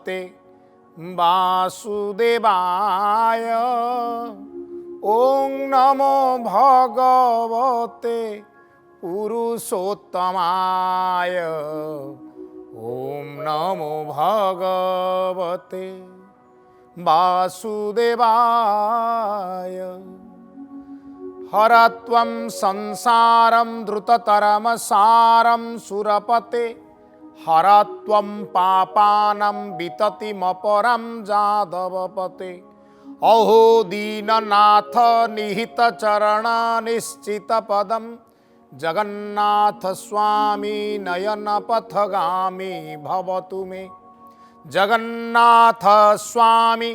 भगवते वासुदेवाय। ओं नमो भगवते पुरुषोत्तमाय। ओं नमो भगवते वासुदेवाय। हरत्वं संसारं द्रुततरमसारं सुरपते। हरत्वं पापानं विततिमपरं जादवपते। अहो दीननाथ निहितचरण निश्चितपदं। जगन्नाथ स्वामी नयन पथगामी भवतु मे। जगन्नाथ स्वामी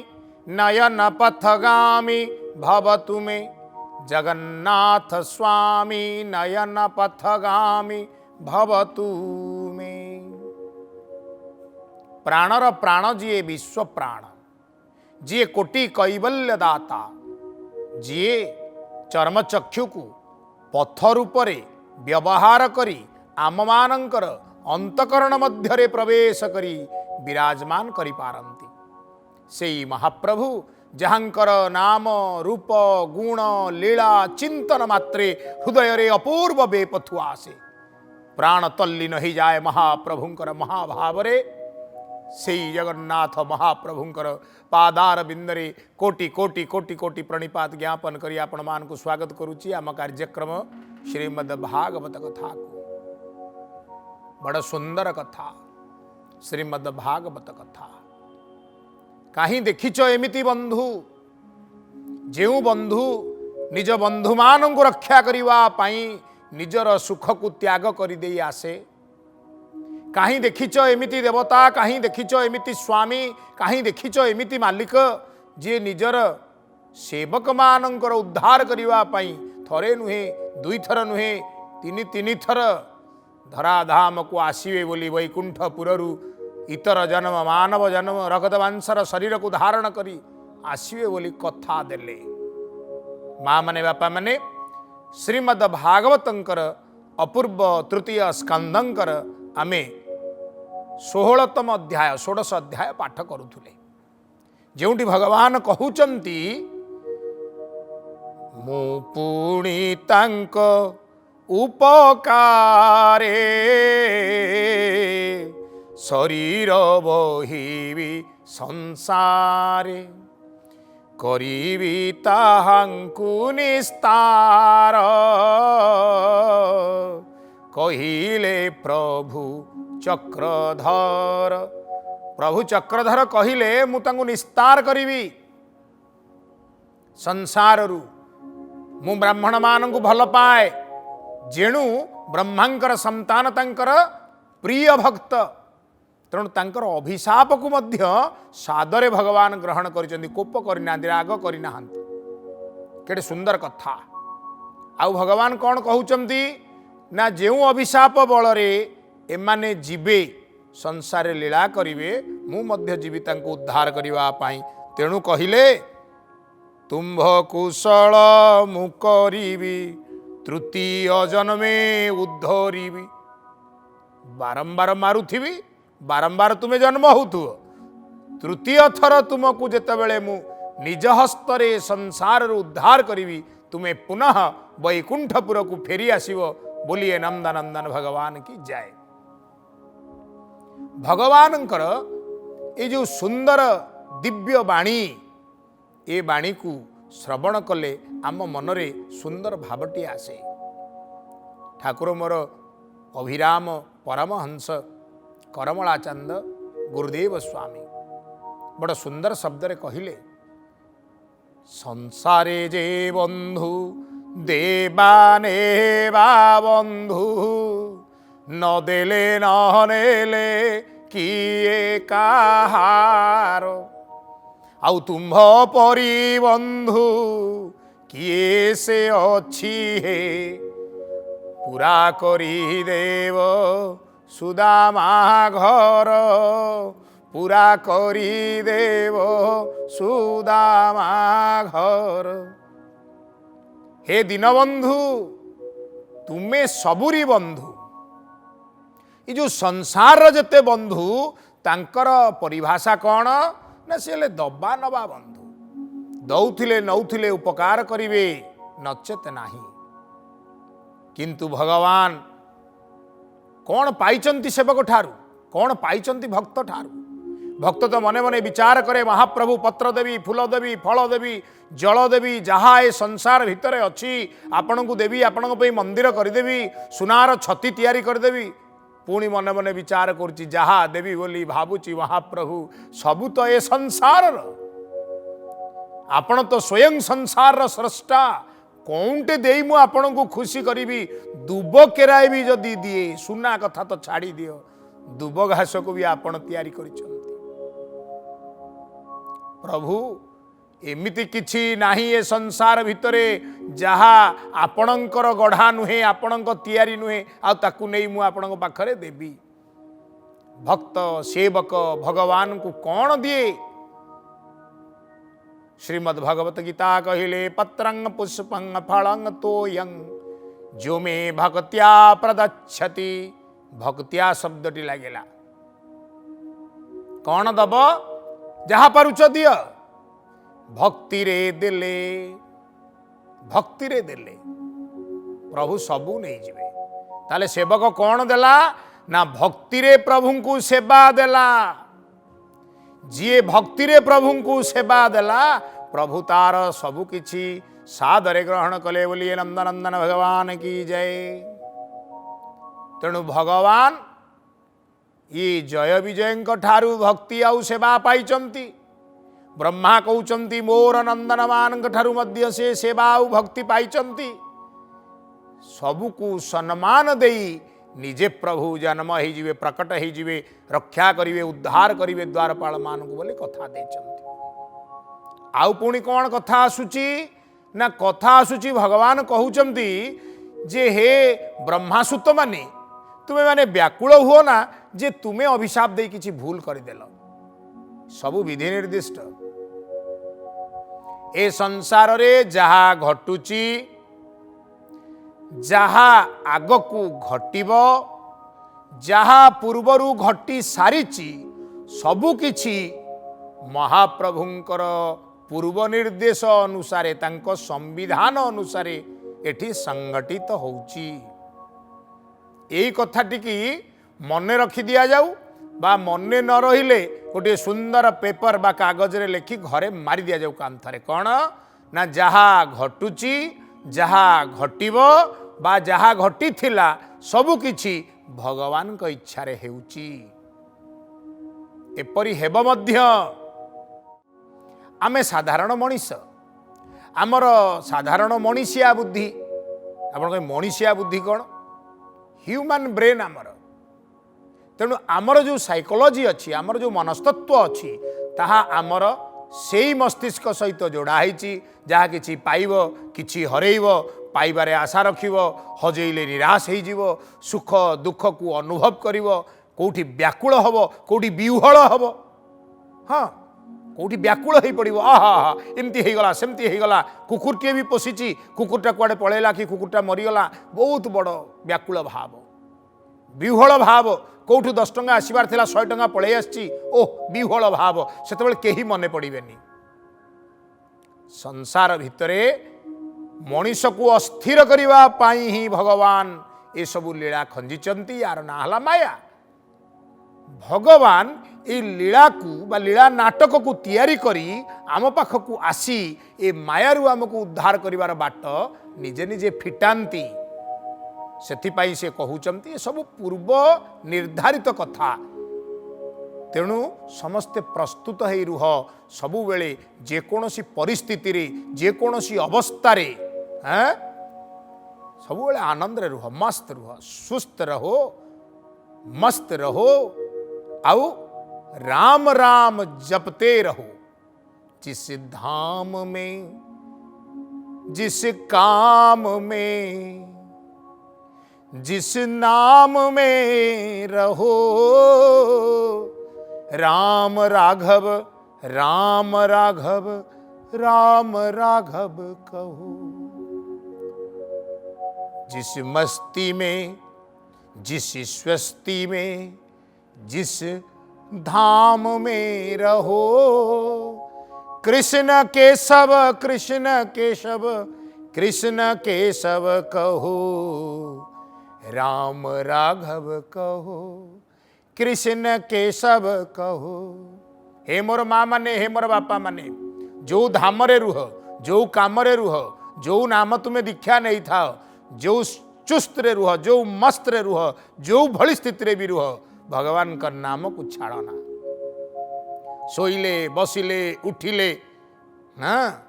नयन पथगामी भवतु मे। जगन्नाथ स्वामी नयन पथगामी भवतु मे। प्राणर प्राण जिए विश्व प्राण, जिए कोटि कैवल्य दाता, जिए चर्मचक्षु को पथ रूपरे व्यवहार करी आम मानकर अंतकरण मध्यरे प्रवेश करी विराजमान करि पारंती सेई महाप्रभु जहांकर नाम रूप गुण लीला चिंतन मात्रे हृदय रे अपूर्व बेपथु आसे। प्राण तल्लीन हो जाए महाप्रभुंकर महाभाव रे। सेई जगन्नाथ महाप्रभुंकर पादार बिंदरे कोटि कोटि कोटि कोटि प्रणिपात ज्ञापन करी आपण मान को स्वागत करुच्ची आम कार्यक्रम श्रीमद् भागवत कथा को। बड़ सुंदर कथा श्रीमद् भागवत कथा। कहीं देखिच एमिति बंधु जेउ बंधु निज बंधु मान को रक्षा करिवा पाई निजर सुख को त्याग कर दे आसे। कहीं देखिच एमिति देवता, कहीं देखिच एमिति स्वामी, कहीं देखिच एमिति मालिक जे निजर सेवक मानकर उद्धार करिवा पाई थरे नुहे दुई थर नुहे तीन थर धराधाम को आसीवे बोली वैकुंठपुरु इतर जन्म मानव जन्म रगत मांसर शरीर को धारण करी आसीवे बोली कथा देले। माँ माने बापा माने श्रीमद् भागवतंकर अपूर्व तृतीय स्कंदंकर आमे 16तम अध्याय 16 अध्याय पाठ करुथुले। जेउंटी भगवान कहउचंती मु पुणी तांक उपकारे शरीर बहिबी संसारे। करिबी ताहांकु निस्तार कहिले प्रभु चक्रधर। प्रभु चक्रधर कहिले मु तांकु निस्तार करिबी संसार रु। मु ब्राह्मण मानंकु भल पाए जेणु ब्रह्मांकर संतान तांकर प्रिय भक्त तेणु तांकर अभिशाप को मध्य सादरे भगवान ग्रहण करिसेंती। कोप करिना राग करिना। केटे सुंदर कथा। आउ भगवान कौन कहउचंती ना जेउ अभिशाप बलरे एमाने जीवे संसार लीला करिवे मु मध्य जीवी तांको उद्धार करिवा पाई। तेणु कहिले तुम्भ कुशल मु करिबी तृतीय जन्मे उद्धरिबी। बारंबार मारुथिबी, बारंबार तुम्हें जन्म होतु। तृतीय थर तुमको जेतेबेले मु निज हस्तरे संसार उद्धार करी तुम्हें पुनः वैकुंठपुर को फेरी आसीबो। बोलिए नंदनंदन भगवान की जय। भगवानंकर ये जो सुंदर दिव्य वाणी ए वाणी को श्रवण कले आम मनरे सुंदर भावटी आसे। ठाकुर मोर अभिराम परमहंस करमलाचंद गुरुदेव स्वामी बड़ सुंदर शब्द रे कहिले संसारे जे बंधु देवाने बा बंधु न देले न नेले किए काहार। आउ तुम्भ परी बंधु किए से अच्छी हे पूरा करी देव सुदामा घर। पूरा करी देव सुदामा घर। हे दीनबंधु तुम्हें सबुरी बंधु। ये जो संसार जते बंधु तांकर परिभाषा कौन ना सी हेले दबा नबा बंधु दौथिले नौथिले उपकार करिवे नचेत नाही। किंतु भगवान कौन पाइचंती सेवक ठारू कौन पाइचंती भक्त ठारू। भक्त तो मने मने विचार करे महाप्रभु पत्र देवी फूल देवी फल देवी जल देवी जहा ए संसार भितर अच्छी आपण को देवी आपण मंदिर करदेवी सुनार छती तैयारी करदेवी। पुणी मने मने विचार करुच्ची जहा देवी बोली भावुची महाप्रभु सबू तो ए संसार आपण तो स्वयं संसार स्रष्टा कौंटे दे मु आपण को खुशी करी दुब केराए भी जदि दिए सुना कथा तो छाड़ी दियो दुब घास को भी आपण तैयारी करिसंती। प्रभु एमिति किछि नाही ए संसार भितरे जहा आपणकर गढ़ा नुहे आपणक तैयारी नुहे आ ताकू नै मु आपणक पाखरे देबी। भक्त सेवक भगवान को कौन दिए। श्रीमद् भगवत गीता कहिले पत्रंग पुष्पंग फलंग तोयं जो मे भक्त्या प्रदच्छति। भक्त्या शब्दटी लागेला कौन दब जहा पारुच दिय भक्ति रे देले प्रभु सबू नहीं जिवे। ताले सेवक कौन देला ना भक्ति रे प्रभु को सेवा देला। जी भक्ति रे प्रभु को सेवा देला प्रभु तार सबु किछि सादरे ग्रहण कले बोलिए नंदनंदन भगवान की जय। तेणु भगवान ये जय विजय ठारू भक्ति आउ सेवा पाइचंती। ब्रह्मा कहउचंती मोर नंदन मान ठारू मध्य से सेवा आउ भक्ति पाइचंती। सबुकु सम्मान देई निजे प्रभु जन्म ही जीवे प्रकट ही जीवे रक्षा करिवे उद्धार करिवे द्वारपाल मान को बोले कथा देचंती। आउ पुणी कौन कथा आसुची ना कथा आसुची भगवान कहउचंती जे हे ब्रह्मासुत माने तुमे माने व्याकुल हुओ ना जे तुमे अभिशाप दे किछि भूल करदेल सबु विधि निर्दिष्ट। ए संसार रे जहा घटुची जहा आगकू घटिब जहा पूर्वरु घटी सारिची सबु किछि महाप्रभुंकर पूर्व निर्देश अनुसारे तांको संविधान अनुसारे एठी संगठित होउची। एई कथाटी की मने रखी दिया जाऊ बा मने न रहिले गोटे सुंदर पेपर बा कागज रे लेखि घरे मारी दिया जाऊ कांथरे कौन ना जहा घटुची जहा घटिब बा जहा घटी थिला सबु किछि भगवान को इच्छा रे हेउची। एपरि हेब मध्य आमे साधारण मनीष आमर साधारण मनीषिया बुद्धि आपण मनीषिया बुद्धि कौन ह्यूमन ब्रेन आमर। तेणु आमर जो साइकोलॉजी अच्छी आमर जो मनस्तत्व अच्छी ताहा आमर सेई मस्तिष्क सहित जोड़ा होइछि। जहा किछि पाइब किछि हरेइब पाइबारे आशा रखिब हजेइले निराश होइजिव सुख दुख को अनुभव करिब कोठी व्याकुल हब कोठी विह्वल हब हाँ कोठी व्याकुल हो पड़ो आहा एमती हो गला सेमती हो गला कुकुरटे भी पोषिची कुकुरटा कुआडे पळेला कि कुकुरटा मरीगला बहुत बड़ व्याकुल भाव विह्वल भाव कौठू 10 टंका आसबार 100 टंका पलि आसी ओह विह्वल भाव से केही मने पड़ेनि। संसार भितरे मनीष को अस्थिर करने पाई ही भगवान ये सबू लीला खंजीचंती यार ना हला माया। भगवान ये लीला को बा लीला नाटक को तैयारी करी आम पाख को आसी ए मायारू आमको उद्धार करिवार बाट निजे निजे फिटांती। सेथिपाई से कहउचंती सब पूर्व निर्धारित कथा। तेणु समस्ते प्रस्तुत है रुह सबु बेले जेकोसी परिस्थिति रे जेकोसी अवस्था रे सबु बेले आनंद रे रुह मस्त रुह सुस्त रहो मस्त रहो आउ राम राम जपते रहो। जिस धाम में जिस काम में जिस नाम में रहो राम राघव राम राघव राम राघव कहो। जिस मस्ती में जिस स्वस्ति में जिस धाम में रहो। कृष्ण केशव कृष्ण केशव कृष्ण केशव कहो, राम राघव कहो, कृष्ण केशव कहो। हे मोर माँ माने, हे मोर बापा माने, जो धाम रे रुह, जो काम रे रुह, जो नाम तुम्हें दीक्षा नहीं था, जो चुस्त रे रुह, जो मस्त रे रुह, जो भली स्थिति रे भी रुह, भगवान का नाम को छाड़ना। शोइले बसिले उठिले, हाँ,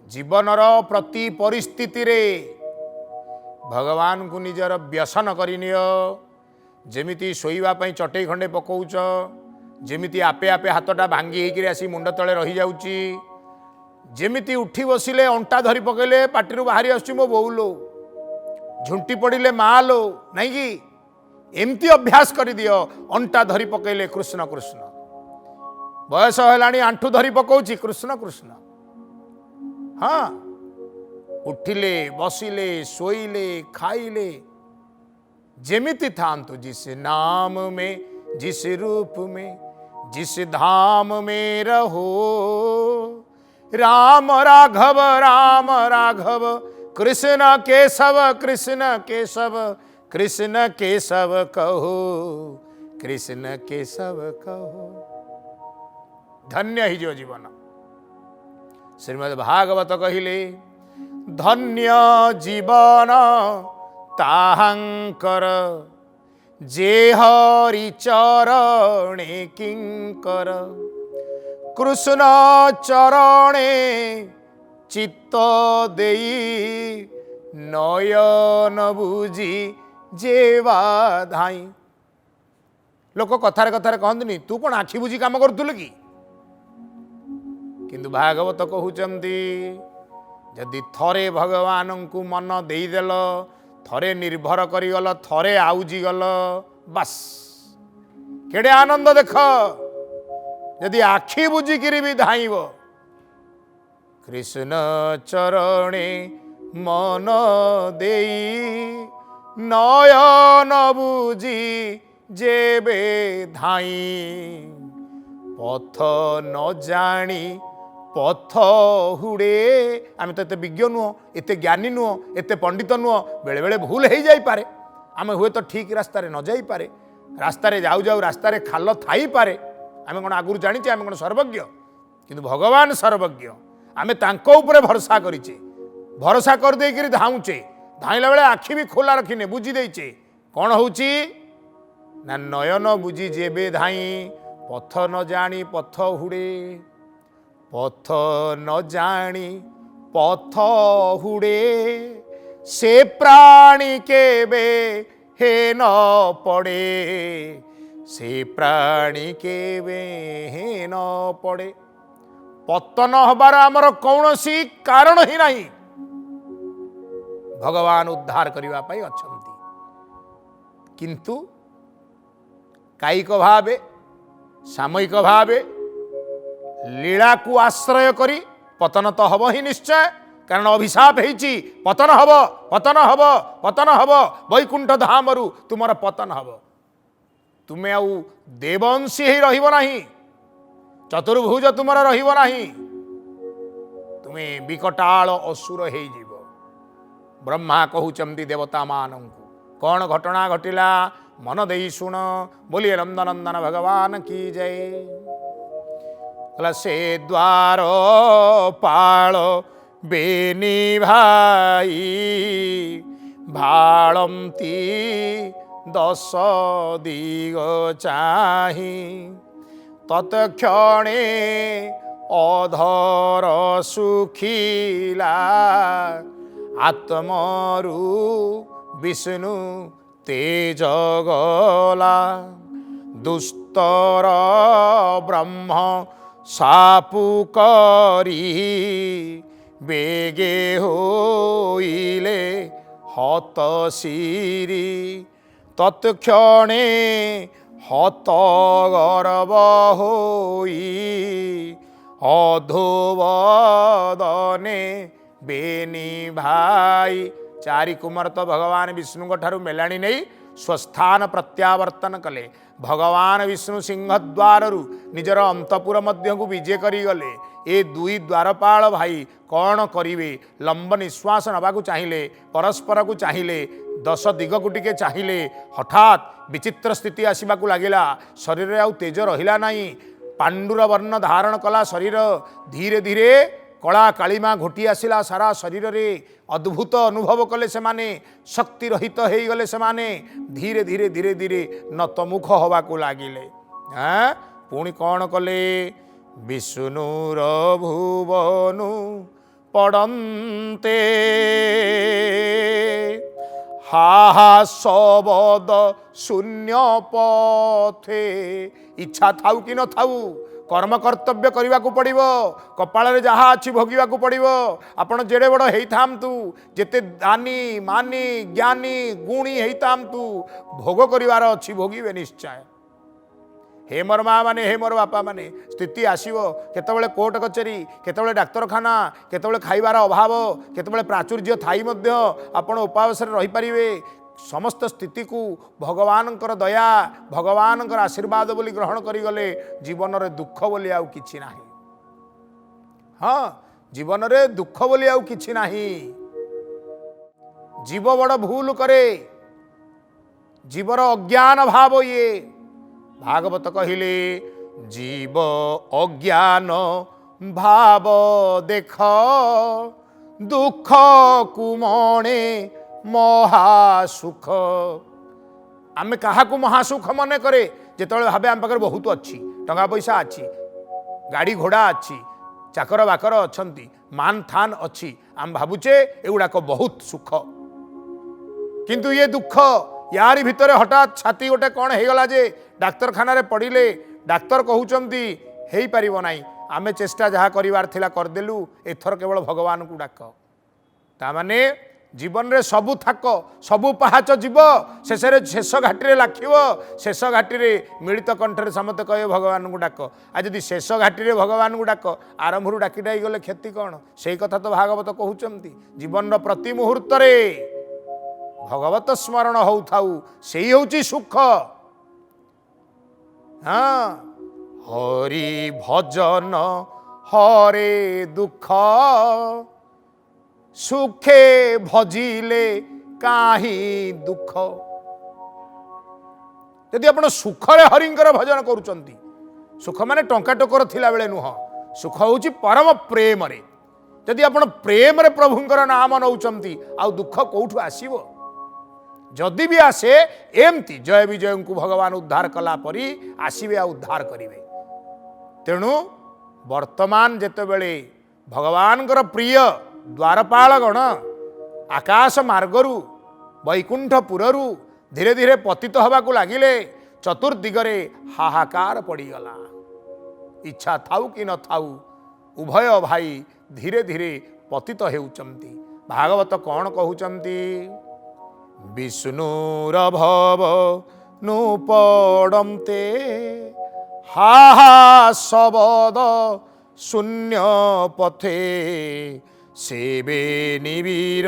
जीवनर प्रति परिस्थिति रे भगवान को निजर व्यसन करनियो। जेमिति शोइबा पई चटई खंडे पकौच, जेमिति आपे आपे हाथटा भांगी होकर आसी मुंड तले रही जाउची, जेमिति उठी बसिले अंटा धरी पकेले पाटी बाहरी आसुची मो बोउ लो, झुंटी पड़िले माँ लो, नहीं कि एमती अभ्यास कर दियो। अंटा धरी पकेले कृष्ण कृष्ण, बयस है आंठू धरी पकाउची कृष्ण कृष्ण। हाँ, उठिले बसिले शोइले खाइले जेमिति थांतु जिस नाम में, जिस रूप में, जिस धाम में रहो। राम राघव राम राघव कृष्ण केशव कृष्ण केशव कृष्ण केशव कहो, कृष्ण केशव कहो। धन्य ही जो जीवन। श्रीमद् भागवत कहिले, धन्य जीवन ताहांकर, जे हरि चरणे किंकर। कृष्ण चरणे चित्त देई, नयन बुझी जेवा धाई। लोक कथार कथार कहते तू कौन आखि बुझी काम करूलु कि, किंतु भागवत कहउचंती जदि थरे भगवान को मन देदेल, थरे निर्भर करीगल, थरे आउजी गल, बस केड़े आनंद देख। यदि आखि बुझिकी भी धाइब, कृष्ण चरणे मन देई, नयन बुझी जेबे धाई। पथ न जानी पथ हुड़े। आम तो एत विज्ञ नुह, एत ज्ञानी नुह, एत पंडित नुह, बेले बेले भूल हो जापे। आम हुए तो ठीक रास्ता न जापे, रास्तार जाऊ जाऊ रास्तार खाल थाई पारे। आम कौन आगुरी जाचे, आम कौन सर्वज्ञ, किंतु भगवान सर्वज्ञ। आम तांको उपरे भरोसा करिचे, भरोसा कर देकरी धाउचे, धाइला बेले आखि भी खोला रखिने बुझी देइचे। कौन होउची ना नयन बुझी जेबे धाई, पथ न जानी पथ हुड़े। पथ न जानी पथ हुड़े, से प्राणी केबे हे न पड़े, से प्राणी केबे हे न पड़े। पतन हबार आमर कौनसी कारण ही नहीं। भगवान उद्धार करने पाई अछंती, किंतु कायिक भावे सामयिक भावे लीला को आश्रय करी पतन तो हब ही निश्चय। कारण अभिशाप होइछि, पतन हब पतन हब पतन हब, वैकुंठ धामरु तुमर पतन हब। तुमे आउ देवंशी ही रहिब नाही, चतुर्भुज तुमर रहिब नाही, तुमे विकटाल असुर हो जीव। ब्रह्मा कहउचंती देवता मानंकु, कौन घटना घटिला मन देई शुण, बोलिए नंदनंदन भगवान की जय। से द्वार पाल बेनी भाई, भालंती दश दिग चाही। तत्क्षणे अधर सुखिला, आत्मरु विष्णु तेज गला। दुस्तर ब्रह्म सापु करी, बेगे होइले हत शिरी। तत्क्षणे हत गर्व होई, अधोवदने बेनी भाई। चारि कुमार तो भगवान विष्णु ठारू मेलाणी नहीं स्वस्थान प्रत्यावर्तन कले। भगवान विष्णु सिंहद्वार निजर अंतपुर मध्य को विजे करी गले। ए दुई द्वारपाल भाई कौन करिवे, लंब निश्वास नबाकू चाहिए, परस्पर को चाहिए, 10 दिग को टिके चाहिए। हठात विचित्र स्थिति आसवाक लगिला, शरीर आउ तेज रहिला नहीं। पांडुर वर्ण धारण कला शरीर, धीरे धीरे कला कालीमा घोटी आसला सारा शरीर रे। अद्भुत अनुभव कले से माने, शक्ति रहित हो गले से माने। धीरे धीरे धीरे धीरे नतमुख हवाकू लागिले। पुणी कौन कले, विष्णुर भुवनु पड़न्ते हा सबद शून्य पथे। इच्छा थाउ कि न थाउ कर्म कर्तव्य करने को पड़ो, कपाल जहाँ अच्छी भोगवा को पड़ो। आपण जेड़े बड़ होइथांतु, जेते दानी मानी ज्ञानी गुणी होइथांतु, भोग करिवार अच्छी भोगिबे निश्चय। हे मोर माँ माने, हे मोर बापा माने, स्थिति आसो केतबेले कोर्ट कचेरी, केतबेले डाक्तरखाना, केतबेले खाइबार अभाव, केतबेले प्राचुर्य थाई मध्य आपण उपवास रही पारिबे। समस्त स्थिति को भगवान दया, भगवान आशीर्वाद बोली ग्रहण करिगले। जीवन रे दुख बोली आउ किछि नाही। हाँ, जीवन रे दुख बोली आउ किछि नाही। जीव बड़ भूल करे, जीवर अज्ञान भाव ये। भागवत कहिले, जीव अज्ञान भाव देख, दुख कुमणे महासुख। आमे कहा को महासुख मने करे, जेतबेले भाबे आम पाखरे बहुत अच्छी, टंका पैसा अच्छी, गाड़ी घोड़ा अच्छी, चाकर बाकर अछंती, मान थान अच्छी, आम भाबुचे एगुड़ाक बहुत सुख। किंतु ये दुख यारी भितर हठात छाती गोटे कौन हो गला जे डाक्तरखाना पड़िले, डाक्तर कहउचंती हेई परिबो नाही, आमे चेष्टा जहाँ करिवार थिला करदेलु, एथर केवल भगवान को डाक। तामाने जीवन रे सबु थाक सबु पहाच जीव शेष शेष घाटी लाखिब। शेष घाटी मिलित कंठरे समते कहे भगवान को डाक। आ जदि शेष घाटी भगवान को डाक, आरंभ डाकी डाई गले क्षति कौन? से कथा तो भागवत कहउचंती। जीवन प्रति मुहूर्त भगवत स्मरण हो थाउ, से होची सुख। हाँ, हरि भजन हरे दुख, सुखे भजिले काही दुख। यदि आपण सुखरे हरिंकर भजन करुचंती, सुख माने टंका टोकर थिला बेले नुह, सुख होची परम प्रेम रे। यदि आपण प्रेम रे प्रभुंकर नाम नौचंती, आ दुख कोठु आसीबो? जदि भी आसे एमती जय विजय को भगवान उद्धार कला परी आसीबे, आ उद्धार करिवे। तेणु वर्तमान जेतेबेले भगवानकर प्रिय द्वारपाल गण आकाश मार्गरु वैकुंठपुरु धीरे धीरे पतित हवाकू लागिले, चतुर्दिगरे हाहाकार पड़ीगला। इच्छा थाउ कि न थाउ उभय भाई धीरे धीरे पतित हेउचंती। भागवत कौन कहउचंती? विष्णुर भव नु पड़न्ते हा सबद शून्य पथे, सेवे निवीर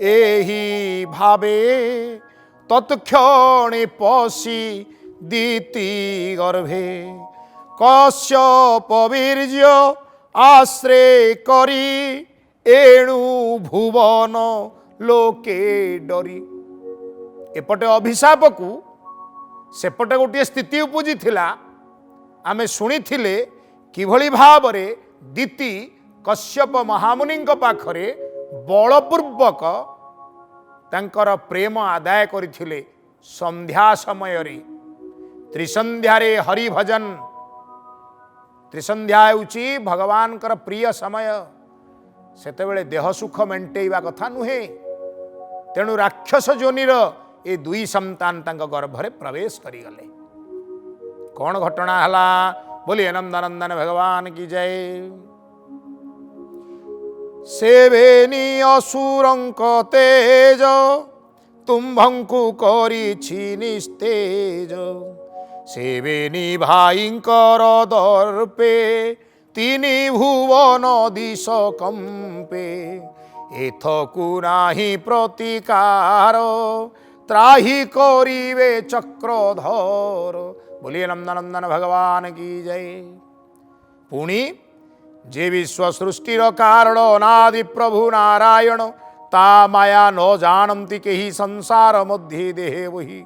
एही भावे, तत्क्षणे पशी दीति गर्भे, कश्यप वीर्य आश्रय करी, एणु भुवन लोके डरी। एपटे अभिशाप को सेपटे गोटे स्थिति उपजी थिला। आमे शुणी थिले किभली भावरे दीति कश्यप महामुनि पाखरे बलपूर्वक तांकर प्रेम आदाय करथिले। संध्या समय रे त्रिसंध्यारे हरि भजन, त्रिसंध्या होउची भगवान कर प्रिय समय। सेतेबेले देह सुख मेंटेइबा कथा नुहे। तेणु राक्षस जोनिर ए दुई संतान तांक गर्भरे प्रवेश करिगले। कौन घटना हला? बोलिए नंदनंदन भगवान की जय। सेवेनी असुरंक तेज, तुम्भंकु करिछि निस्तेज, सेवेनी भाईंकर दर्पे, तिनि भुवन दिश कंपे, एथकु नाही प्रतिकार, त्राही करिवे चक्रधर। बोलिए नंदनंदन भगवान की जय। पुणी जे विश्व सृष्टिर कारण अनादि प्रभु नारायण ता माया न जानती केही संसार मध्य देहे वही।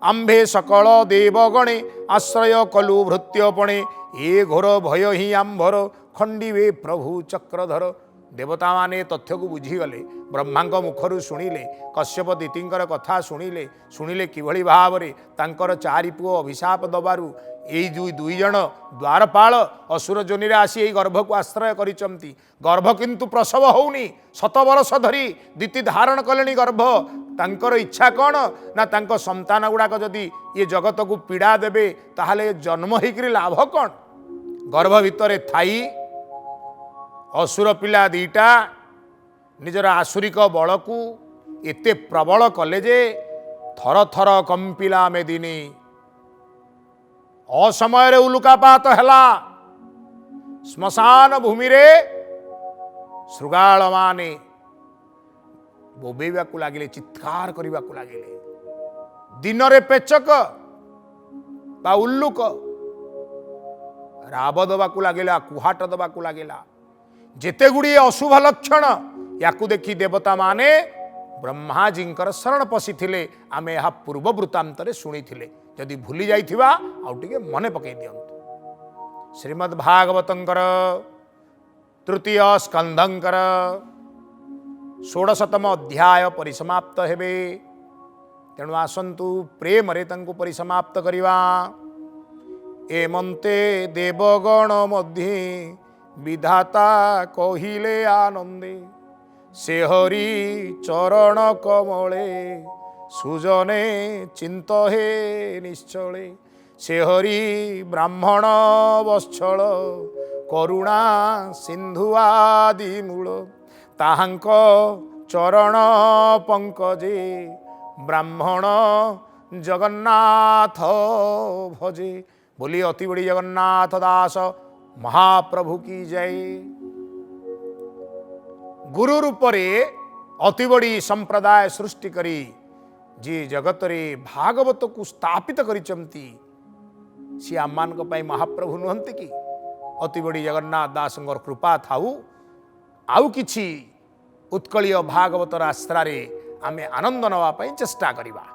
आंभे सकल देवगणे आश्रय कलु भृत्यपणे ए घोर भय ही आंभर खंडिवे प्रभु चक्रधर। देवता माने तथ्य को बुझीगले ब्रह्मा मुखर शुणिले कश्यप दीतींकर कथा शुणिले किभली भाव में तांकर चारि पुओ अभिशाप दबारु एई दुई जन द्वारपाल असुर जोनि आसी एई गर्भ को आश्रय करिसंती। गर्भ किंतु प्रसव होउनी 7 वर्ष धरी दीति धारण कलेनी गर्भ। तांकर इच्छा कौन ना तांको संतान गुड़ाक जदि ये जगत को पीड़ा देबे ताहले जन्म होइकरी लाभ कौन। गर्भ भितर थाई असुर पिला दीटा निजर आसुरिक बल को एते प्रबल कले जे थर थर कंपिला मेदिनी। असमय उल्कापात हैला श्मशान भूमि रे श्रृगाल माने बोबेवा को लागिले चित्कार करबा को लागिले। दिन रे पेचक बा उल्लुक राब दबा को लागेला कुहाट दबा को लागेला। जेते गुड़ी अशुभ लक्षण याकू देखी देवता माने ब्रह्माजींकर शरण पशिथिले। आमे यह पूर्व वृत्तांतरे शुणिथिले जदि भूली जाइथिबा आउ टिके मने पकई दियंतु। श्रीमद् भागवतंकर तृतीय स्कंधंकर 16तम अध्याय परिसमाप्त हेबे। तेणु आसंतु प्रेम रे तंकु परिसमाप्त करिवा। एमंते देवगण मध्ये विधाता कहिले आनंदे से हरि चरण कमले सुजने चिंत हे निश्चले। से हरि ब्राह्मण वत्सल करुणा सिंधु आदि मूल ताहांक चरण पंकजे ब्राह्मण जगन्नाथ भजे। बोली अति बड़ी जगन्नाथ दास महाप्रभु की जय। गुरु रूप रे अति बड़ी संप्रदाय सृष्टि करी जी जगत रे भागवत को स्थापित करिचंती सी आमान को पाई महाप्रभु नुहंती कि अति बड़ी जगन्नाथ दासंगर कृपा थाऊ आउ किछि उत्कलीय भागवतर आश्रारे आमे आनंद नवा पाई चेष्टा करिबा।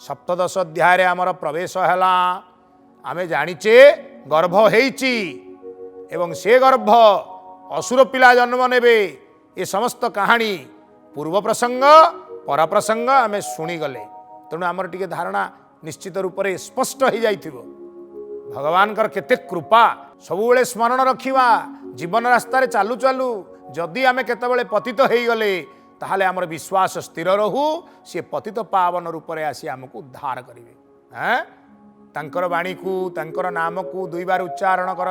सप्तदश अध्याय रे हमर प्रवेश हैला। आमे जानिचे गर्भ हेइची एवं से गर्भ असुर पिला जन्म नेबे। ये समस्त कहानी पूर्व प्रसंग पर प्रसंग आमे शुणी गले। तेणु आमर टिके धारणा निश्चित रूप से स्पष्ट हो जाइथिबो। भगवान कर केते कृपा सबुबेले स्मरण रखिवा। जीवन रास्तार चालू चालू जदि आमे केतेबेले पतित हो गले ताहले आमर विश्वास स्थिर रहू सी पतित पावन रूप से आसी आमको उद्धार करिवे। तांकर वाणी को तांकर नाम को 2 बार उच्चारण कर।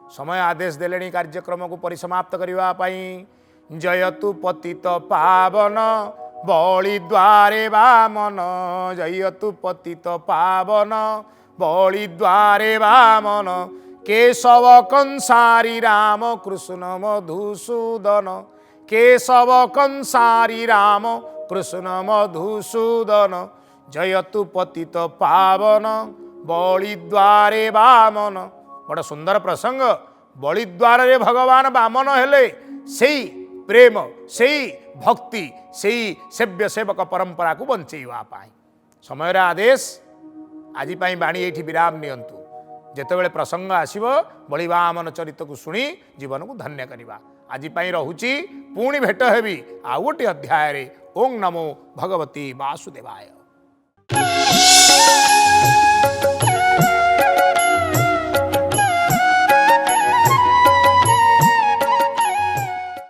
समय आदेश देलेनी कार्यक्रम को परिसमाप्त करिवा पाई। जयतु पतित पावन बलि द्वारे वामन। जयतु पतित पावन बलि द्वारे वामन। केशव कंसारी राम कृष्ण मधुसूदन। केशव कंसारी राम कृष्ण मधुसूदन। जयतु पतित पावन बलि द्वारे वामन। बड़ा सुंदर प्रसंग। बलि द्वार रे भगवान वामन हेले सेई प्रेम सेई भक्ति सेई सेव्य सेवक परंपरा को बंचेवा पाई। समय आदेश आज बाणी ये विराम नियंतु। जेतेबेले प्रसंग आसीबो बलि वामन चरित्र को शुणी जीवन को धन्य करिबा। आज रहुची पुणी भेट हेबी आउ गोटे अध्याय रे। ओं नमो भगवती वासुदेवाय।